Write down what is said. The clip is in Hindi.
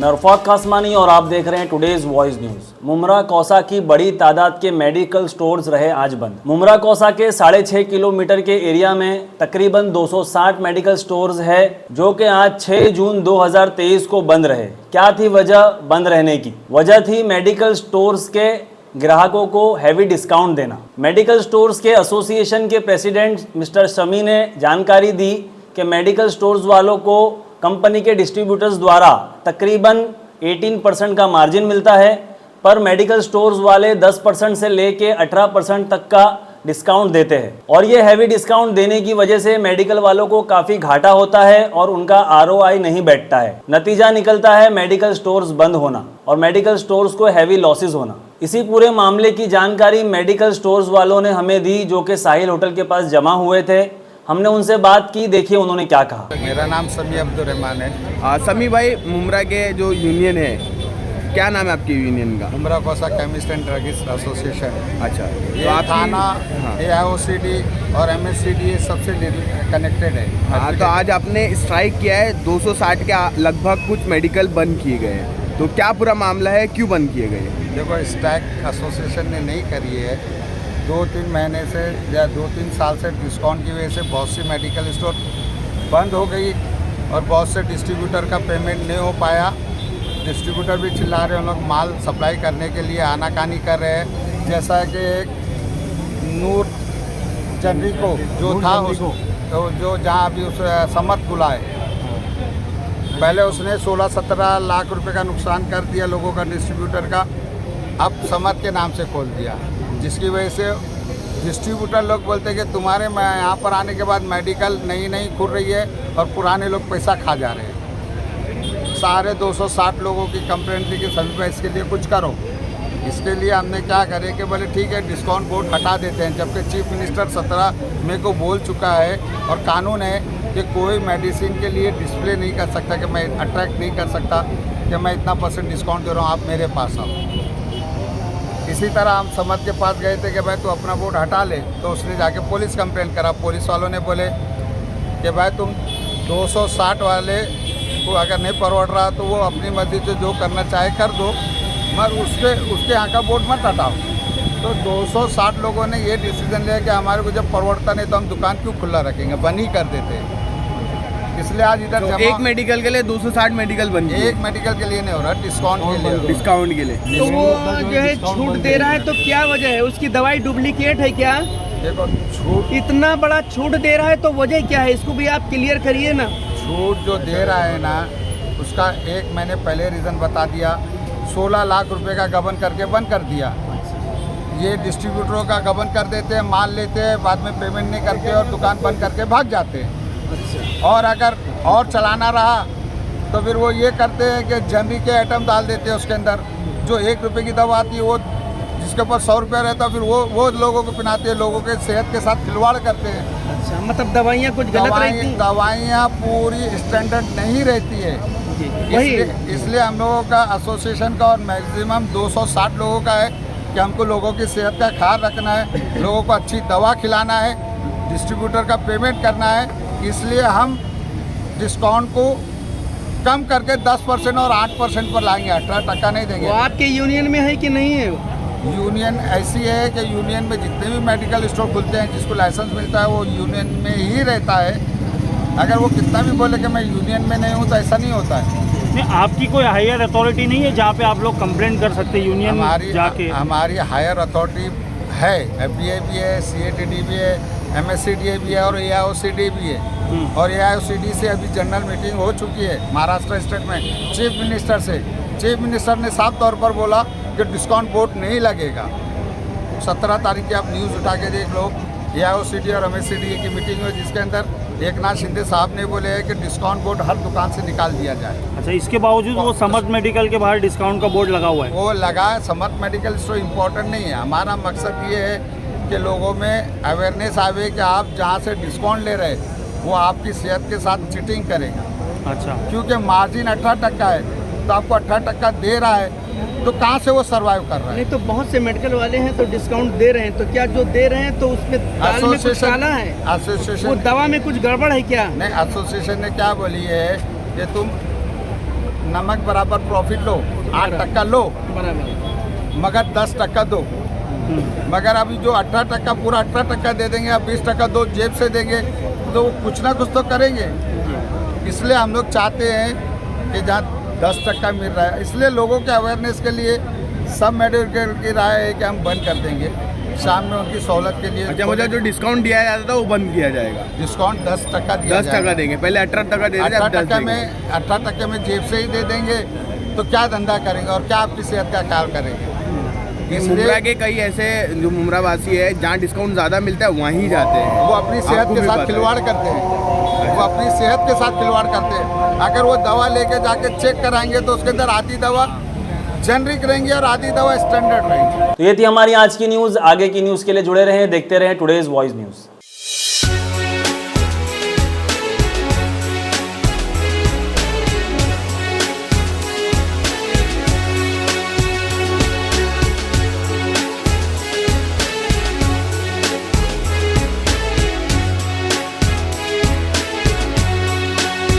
मैं अरफात कासमानी और आप देख रहे हैं today's voice news. Mumbra Kausa की बड़ी तादाद के मेडिकल स्टोर्स रहे आज बंद। मुमरा कौसा के 6.5 किलोमीटर के एरिया में तकरीबन 260 मेडिकल स्टोर्स है जो कि आज 6 जून 2023 को बंद रहे। क्या थी वजह बंद रहने की? वजह थी मेडिकल स्टोर्स के ग्राहकों को हैवी डिस्काउंट देना। मेडिकल स्टोर्स के एसोसिएशन के प्रेसिडेंट मिस्टर शमी ने जानकारी दी कि मेडिकल स्टोर्स वालों को कंपनी के डिस्ट्रीब्यूटर्स द्वारा तकरीबन 18% का मार्जिन मिलता है, पर मेडिकल स्टोर्स वाले 10% से लेके 18% तक का डिस्काउंट देते हैं और ये हैवी डिस्काउंट देने की वजह से मेडिकल वालों को काफ़ी घाटा होता है और उनका ROI नहीं बैठता है। नतीजा निकलता है मेडिकल स्टोर्स बंद होना और मेडिकल स्टोर्स को हैवी लॉसेस होना। इसी पूरे मामले की जानकारी मेडिकल स्टोर्स वालों ने हमें दी जो कि साहिल होटल के पास जमा हुए थे। हमने उनसे बात की, देखिए उन्होंने क्या कहा। मेरा नाम समी अब्दुर्रहमान है। समी भाई, मुमरा के जो यूनियन है, क्या नाम है आपकी यूनियन का? Mumbra Kausa chemist and druggist association. अच्छा, ये थाना AIOCD और MSCD सबसे कनेक्टेड है। हाँ, तो आज आपने स्ट्राइक किया है। 260 के लगभग कुछ मेडिकल बंद किए गए हैं, तो क्या पूरा मामला है, क्यों बंद किए गए? देखो, स्ट्राइक एसोसिएशन ने नहीं करी है। 2-3 महीने से या 2-3 साल से डिस्काउंट की वजह से बहुत सी मेडिकल स्टोर बंद हो गई और बहुत से डिस्ट्रीब्यूटर का पेमेंट नहीं हो पाया। डिस्ट्रीब्यूटर भी चिल्ला रहे हैं, उन लोग माल सप्लाई करने के लिए आनाकानी कर रहे हैं। जैसा कि एक नूर जनरी को जो था तो जो जहाँ अभी उस समत खुला है, पहले उसने 16-17 लाख रुपए का नुकसान कर दिया लोगों का, डिस्ट्रीब्यूटर का। अब समत के नाम से खोल दिया, जिसकी वजह से डिस्ट्रीब्यूटर लोग बोलते हैं कि तुम्हारे यहाँ पर आने के बाद मेडिकल नई खुल रही है और पुराने लोग पैसा खा जा रहे हैं। सारे 260 लोगों की कंप्लेंट थी कि सभी भाई इसके लिए कुछ करो। इसके लिए हमने क्या करे कि बोले ठीक है, डिस्काउंट बोर्ड हटा देते हैं, जबकि चीफ मिनिस्टर 17 मई को बोल चुका है और कानून है कि कोई मेडिसिन के लिए डिस्प्ले नहीं कर सकता, कि मैं अट्रैक्ट नहीं कर सकता कि मैं इतना % डिस्काउंट दे रहा हूँ, आप मेरे पास आओ। इसी तरह हम समत के पास गए थे कि भाई तू अपना बोर्ड हटा ले, तो उसने जाके पुलिस कंप्लेंट करा। पुलिस वालों ने बोले कि भाई तुम 260 वाले को अगर नहीं परवड़ रहा तो वो अपनी मर्जी से जो करना चाहे कर दो, मगर उसके यहाँ का बोर्ड मत हटाओ। तो 260 लोगों ने ये डिसीजन लिया कि हमारे को जब परवड़ता नहीं तो हम दुकान क्यों खुला रखेंगे, बंद ही कर देते हैं। इसलिए आज इधर तो एक मेडिकल के लिए 260 मेडिकल बन गए। एक मेडिकल के लिए नहीं हो रहा, डिस्काउंट के लिए। डिस्काउंट के लिए तो वो जो है छूट दे रहा है, तो क्या वजह है? उसकी दवाई डुप्लीकेट है क्या? देखो, छूट इतना बड़ा छूट दे रहा है तो वजह क्या है, इसको भी आप क्लियर करिए ना। छूट जो दे रहा है ना, उसका एक मैंने पहले रीज़न बता दिया। 16 लाख रुपए का गबन करके बंद कर दिया। ये डिस्ट्रीब्यूटरों का गबन कर देते हैं, माल लेते हैं, बाद में पेमेंट नहीं करते और दुकान बंद करके भाग जाते हैं। और अगर और चलाना रहा तो फिर वो ये करते हैं कि जनरी के आइटम डाल देते हैं उसके अंदर। जो 1 रुपये की दवा आती है, वो जिसके ऊपर 100 रुपया रहता है, फिर वो लोगों को पिलाते हैं, लोगों के सेहत के साथ खिलवाड़ करते हैं। अच्छा, मतलब दवाइयाँ कुछ गलत रहती हैं? दवाइयाँ पूरी स्टैंडर्ड नहीं रहती है। इसलिए हम लोगों का एसोसिएशन का और मैक्सिमम 260 लोगों का है कि हमको लोगों की सेहत का ख्याल रखना है, लोगों को अच्छी दवा खिलाना है, डिस्ट्रीब्यूटर का पेमेंट करना है। इसलिए हम डिस्काउंट को कम करके 10% और 8% पर लाएंगे, 18% नहीं देंगे। वो आपके यूनियन में है कि नहीं है? यूनियन ऐसी है कि यूनियन में जितने भी मेडिकल स्टोर खुलते हैं, जिसको लाइसेंस मिलता है, वो यूनियन में ही रहता है। अगर वो कितना भी बोले कि मैं यूनियन में नहीं हूँ, तो ऐसा नहीं होता है। नहीं, आपकी कोई हायर अथॉरिटी नहीं है जहाँ पे आप लोग कंप्लेंट कर सकते हैं यूनियन जाके? हमारी हायर अथॉरिटी है, FDA भी है, CATD भी है, MSCDA भी है और AIOCD भी है। और AIOCD से अभी जनरल मीटिंग हो चुकी है महाराष्ट्र स्टेट में चीफ मिनिस्टर से। चीफ मिनिस्टर ने साफ तौर पर बोला कि डिस्काउंट बोर्ड नहीं लगेगा। 17 तारीख की आप न्यूज़ उठा के देख लो, AIOCD और MSCDA की मीटिंग हुई, जिसके अंदर एकनाथ शिंदे साहब ने बोले हैं कि डिस्काउंट बोर्ड हर दुकान से निकाल दिया जाए। अच्छा, इसके बावजूद वो समत मेडिकल के बाहर डिस्काउंट का बोर्ड लगा हुआ है? वो लगा है, समत मेडिकल स्टोर इम्पोर्टेंट नहीं है। हमारा मकसद ये है कि लोगों में अवेयरनेस आवे कि आप जहाँ से डिस्काउंट ले रहे वो आपकी सेहत के साथ चीटिंग करेगा। अच्छा, क्योंकि मार्जिन 18% है, तो आपको 18% दे रहा है, तो कहाँ से वो सर्वाइव कर रहा है? नहीं तो बहुत से मेडिकल वाले हैं तो डिस्काउंट दे रहे हैं, तो क्या जो दे रहे हैं तो उसमें दाल में कुछ काला है? एसोसिएशन वो दवा में कुछ गड़बड़ है क्या? नहीं, एसोसिएशन ने क्या बोली है कि तुम नमक बराबर प्रॉफिट लो, 8% लो, बराबर। मगर 10% दो। मगर अभी जो 18% पूरा 18% दे देंगे, अब 20% दो जेब से देंगे, तो वो कुछ ना कुछ तो करेंगे। इसलिए हम लोग चाहते हैं कि जहाँ 10% मिल रहा है, इसलिए लोगों के अवेयरनेस के लिए सब मेडिकल की राय है कि हम बंद कर देंगे शाम में उनकी सहूलत के लिए। अच्छा, मतलब जो डिस्काउंट दिया जाता था वो बंद किया जाएगा। डिस्काउंट 10% दिया 10% देंगे, पहले 18% दे देते, अब 10 देंगे। 18% में जेब से ही दे देंगे, तो क्या धंधा करेंगे और क्या आपकी सेहत का ख्याल करेंगे। मुमरा के कई ऐसे जो मुमरावासी है जहाँ डिस्काउंट ज़्यादा मिलता है वहीं जाते हैं। वो अपनी सेहत आपको के भी साथ पता है। खिलवाड़ करते हैं, वो अपनी सेहत के साथ खिलवाड़ करते हैं। अगर वो दवा लेके जाके चेक कराएंगे तो उसके अंदर आधी दवा जेनरिक रहेंगी और आधी दवा स्टैंडर्ड रहेंगी। तो ये थी हमारी आज की न्यूज़। आगे की न्यूज़ के लिए जुड़े रहें, देखते रहें टुडेज वॉइस न्यूज़।